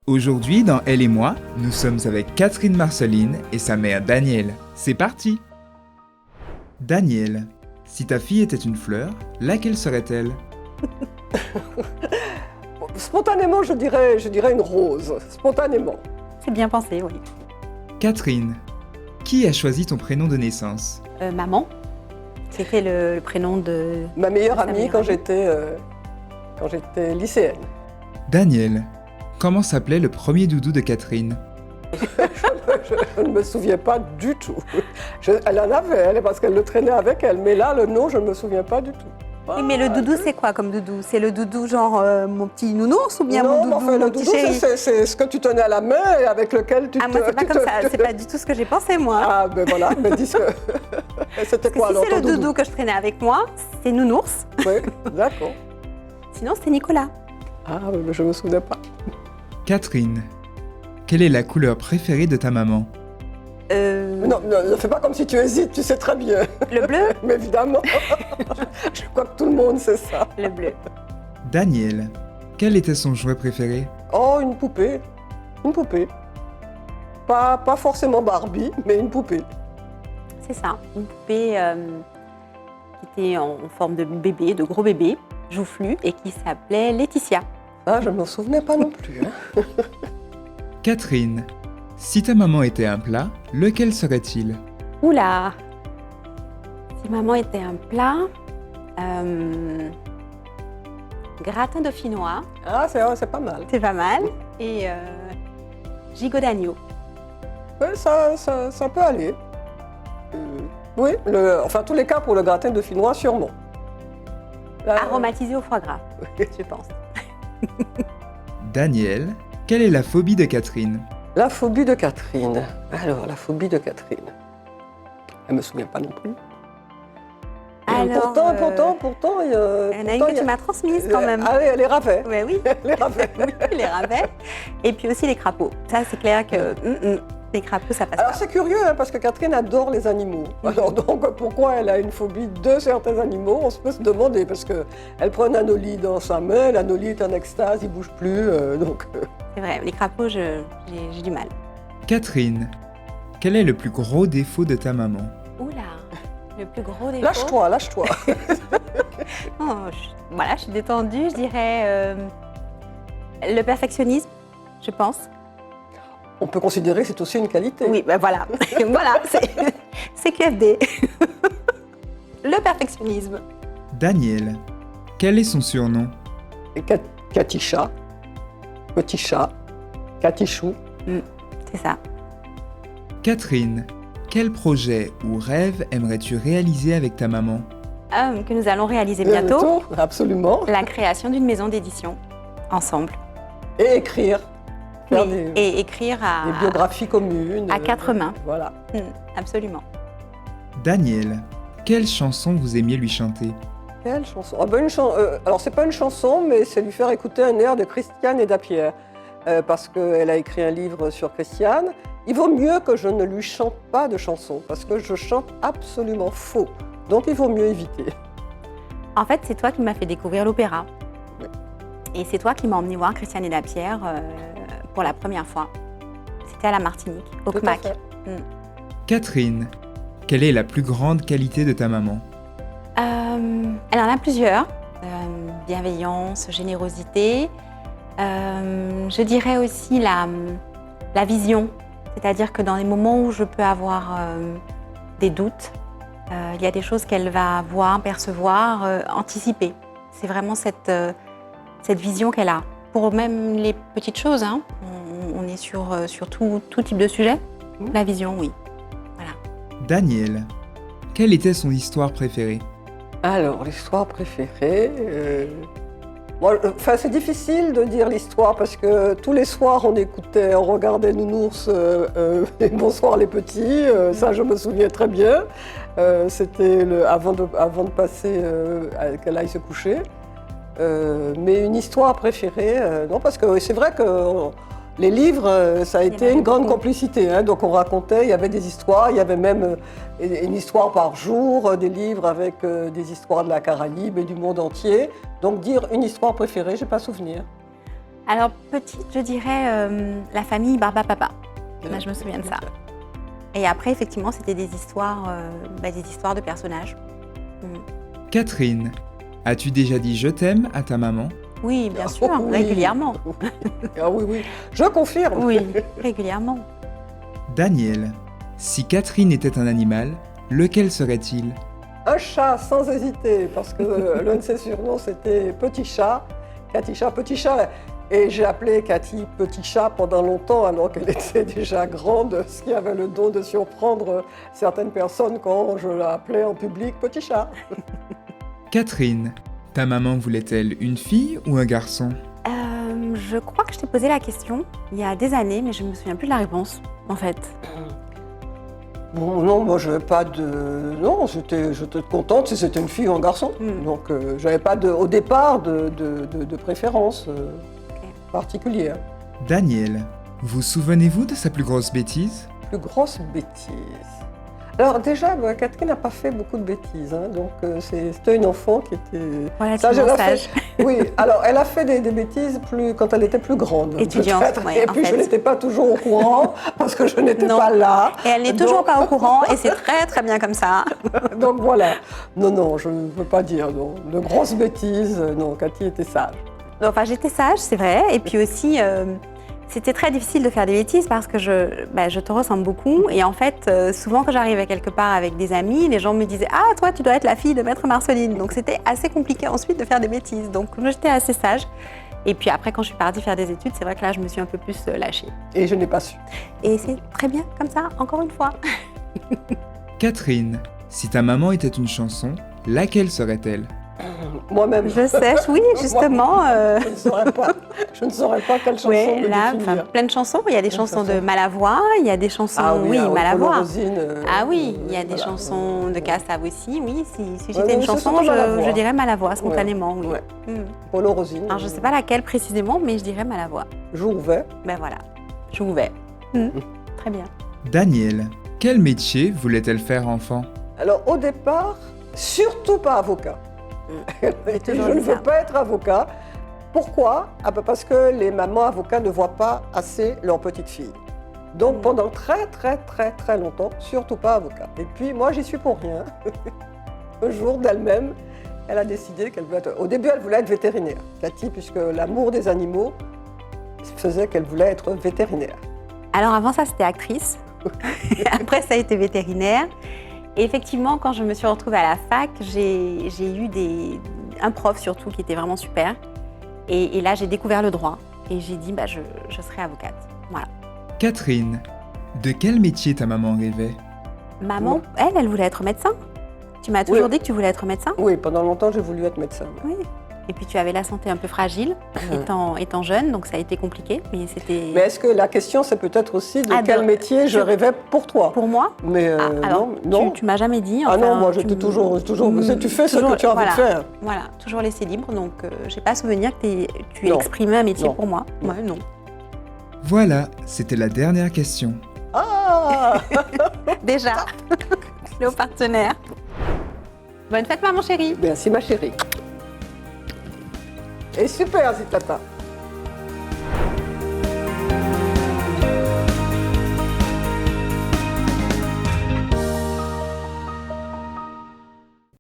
Aujourd'hui, dans Elle et moi, nous sommes avec Catherine Marceline et sa mère Danielle. C'est parti! Danielle, si ta fille était une fleur, laquelle serait-elle? Spontanément, je dirais une rose. Spontanément. C'est bien pensé, oui. Catherine, qui a choisi ton prénom de naissance? Maman, c'était le prénom de... Ma meilleure Sa amie meilleure quand amie. j'étais lycéenne. Danielle, comment s'appelait le premier doudou de Catherine? Je ne me souviens pas du tout. Elle en avait, elle, parce qu'elle le traînait avec elle. Mais là, le nom, je ne me souviens pas du tout. Oui, mais le doudou, c'est quoi comme doudou? C'est le doudou genre mon petit nounours ou bien mon Non, doudou, mais enfin, le mon petit doudou, chéri? c'est ce que tu tenais à la main et avec lequel tu Ah, moi, c'est pas comme ça. C'est pas du tout ce que j'ai pensé, moi. Ah, ben voilà, mais dis que... C'était Parce que quoi si alors c'est ton le doudou que je traînais avec moi, c'est nounours. Oui, d'accord. Sinon, c'était Nicolas. Ah, mais je ne me souvenais pas. Catherine, quelle est la couleur préférée de ta maman? Non, ne fais pas comme si tu hésites, tu sais très bien. Le bleu? Mais évidemment, je crois que tout le monde sait ça. Le bleu. Danielle, quel était son jouet préféré? Oh, une poupée. Une poupée. Pas forcément Barbie, mais une poupée. C'est ça. Une poupée qui était en forme de bébé, de gros bébé, joufflu, et qui s'appelait Laetitia. Ah, je ne m'en souvenais pas non plus. Hein. Catherine, si ta maman était un plat, lequel serait-il? Oula! Si maman était un plat, gratin dauphinois, Ah, c'est pas mal. c'est pas mal, et gigot d'agneau. Ouais, ça peut aller. Oui, enfin, tous les cas pour le gratin dauphinois, sûrement. Là, Aromatisé au foie gras, je pense. Danielle, quelle est la phobie de Catherine? La phobie de Catherine. Alors, la phobie de Catherine. Elle ne me souvient pas non plus. Alors, Pourtant, il y il y en a une que tu m'as transmise quand même. Ah oui, elle est ravée. Ouais, oui, Elle est ravée. oui, les ravets. Et puis aussi les crapauds. Ça, c'est clair que les crapauds, ça passe Alors pas. c'est curieux hein, parce que Catherine adore les animaux. Alors donc pourquoi elle a une phobie de certains animaux, on se peut se demander parce que elle prend un anolis dans sa main, l'anolis est en extase, il bouge plus, C'est vrai, les crapauds, j'ai du mal. Catherine, quel est le plus gros défaut de ta maman? Oula, le plus gros défaut. lâche-toi. Oh, voilà, je suis détendue, je dirais le perfectionnisme, je pense. On peut considérer que c'est aussi une qualité. Oui, ben voilà, voilà, c'est QFD. Le perfectionnisme. Danielle, quel est son surnom? Et Katisha, petit chat, Katichou. C'est ça. Catherine, quel projet ou rêve aimerais-tu réaliser avec ta maman? Que nous allons réaliser bientôt, Absolument. la création d'une maison d'édition, ensemble. Et écrire. Faire Oui, des et écrire des biographies communes. à 4 mains. Voilà. Absolument. Danielle, quelle chanson vous aimiez lui chanter? Quelle chanson? Alors, c'est pas une chanson, mais c'est lui faire écouter un air de Christiane et d'Apierre. Parce qu'elle a écrit un livre sur Christiane. Il vaut mieux que je ne lui chante pas de chansons, parce que je chante absolument faux. Donc, il vaut mieux éviter. En fait, c'est toi qui m'as fait découvrir l'opéra. Oui. Et c'est toi qui m'as emmené voir Christiane et Lapierre pour la première fois. C'était à la Martinique, au Tout à CMAC. fait. Catherine, quelle est la plus grande qualité de ta maman? Elle en a plusieurs. Bienveillance, générosité. Je dirais aussi la vision. C'est-à-dire que dans les moments où je peux avoir des doutes, il y a des choses qu'elle va voir, percevoir, anticiper. C'est vraiment cette vision qu'elle a. Pour même les petites choses, hein. On est sur tout type de sujet. La vision, oui. Voilà. Danielle, quelle était son histoire préférée? Alors, l'histoire préférée... c'est difficile de dire l'histoire parce que tous les soirs on regardait Nounours et Bonsoir les petits, ça je me souviens très bien. C'était avant de passer qu'elle aille se coucher. Mais une histoire préférée, non, parce que c'est vrai que Les livres, ça a Il y en été avait une grande beaucoup. complicité. Hein. Donc on racontait, il y avait des histoires, il y avait même une histoire par jour, des livres avec des histoires de la Caraïbe et du monde entier. Donc dire une histoire préférée, je n'ai pas souvenir. Alors, petite, je dirais la famille Barba Papa. Là, je me souviens de ça. Et après, effectivement, c'était des histoires de personnages. Catherine, as-tu déjà dit je t'aime à ta maman? Oui, bien sûr, Oui. régulièrement. Ah oui, oui, je confirme. Oui, régulièrement. Daniel, si Catherine était un animal, lequel serait-il? Un chat, sans hésiter, parce que l'un de ses surnoms, c'était Petit Chat. Cathy Chat, Petit Chat. Et j'ai appelé Cathy Petit Chat pendant longtemps, alors qu'elle était déjà grande, ce qui avait le don de surprendre certaines personnes quand je l'appelais en public Petit Chat. Catherine, ta maman voulait-elle une fille ou un garçon? Je crois que je t'ai posé la question il y a des années, mais je ne me souviens plus de la réponse, en fait. Bon, non, moi, je n'avais pas de... Non, j'étais contente si c'était une fille ou un garçon. Donc, je n'avais pas, au départ, de préférence particulière. Daniel, vous souvenez-vous de sa plus grosse bêtise? Plus grosse bêtise. Alors déjà, Catherine n'a pas fait beaucoup de bêtises, hein, donc c'était une enfant qui était Relativement sage. Oui, alors elle a fait des bêtises quand elle était plus grande. Étudiante, peut-être. oui, Et en puis je fait. n'étais pas toujours au courant parce que je n'étais Non. pas là. Et elle n'est Donc- toujours pas au courant, et c'est très très bien comme ça. Donc voilà. Non, je ne veux pas dire non. De grosses bêtises, non, Cathy était sage. Enfin, j'étais sage, c'est vrai. Et puis aussi, c'était très difficile de faire des bêtises parce que je te ressemble beaucoup. Et en fait, souvent quand j'arrivais quelque part avec des amis, les gens me disaient « Ah, toi, tu dois être la fille de Maître Marceline ». Donc c'était assez compliqué ensuite de faire des bêtises. Donc j'étais assez sage. Et puis après, quand je suis partie faire des études, c'est vrai que là, je me suis un peu plus lâchée. Et je n'ai pas su. Et c'est très bien comme ça, encore une fois. Catherine, si ta maman était une chanson, laquelle serait-elle? Moi-même. Je sais, oui, justement. Je ne saurais pas. Je ne saurais pas quelle chanson Oui, me là, définir. plein de chansons. Il y a des chansons de Malavoie, il y a des chansons, oui, Polo Malavoie. Rosine, Ah oui, il y a des voilà. chansons de Cassav aussi, oui. Si Ouais, j'étais une mais c'est chanson, surtout Malavoie. je dirais Malavoie, spontanément, oui. Ouais. Mm. Polo Rosine. Alors, je ne sais pas laquelle précisément, mais je dirais Malavoie. Jouvet. Ben voilà, je vais. Très bien. Daniel, quel métier voulait-elle faire enfant? Alors au départ, surtout pas avocat. Et je toujours ne dit veux ça. pas être avocat. Pourquoi? Parce que les mamans avocats ne voient pas assez leur petite fille. Donc pendant très longtemps, surtout pas avocat. Et puis moi, j'y suis pour rien. Un jour d'elle-même, elle a décidé qu'elle voulait être... Au début, elle voulait être vétérinaire, Cathy, puisque l'amour des animaux faisait qu'elle voulait être vétérinaire. Alors avant ça, c'était actrice. Après, ça a été vétérinaire. Et effectivement, quand je me suis retrouvée à la fac, j'ai eu un prof surtout qui était vraiment super. Et là, j'ai découvert le droit. Et j'ai dit, je serai avocate. Voilà. Catherine, de quel métier ta maman rêvait? Maman, elle voulait être médecin. Tu m'as toujours dit que tu voulais être médecin? Oui, pendant longtemps, j'ai voulu être médecin. Oui. Et puis tu avais la santé un peu fragile, étant jeune, donc ça a été compliqué. Mais c'était... Mais est-ce que la question, c'est peut-être aussi de Ah, quel métier je rêvais pour toi? Pour moi? Mais alors, non. tu m'as jamais dit. Ah non, enfin, moi j'étais toujours tu fais ce que tu as envie de faire. Voilà, toujours laissé libre, donc j'ai pas souvenir que tu Non. exprimais un métier Non. pour moi. Non. Ouais, non. Voilà, c'était la dernière question. Ah Déjà, le partenaire. Bonne fête, maman chérie. Merci ma chérie. Et super, Zitata.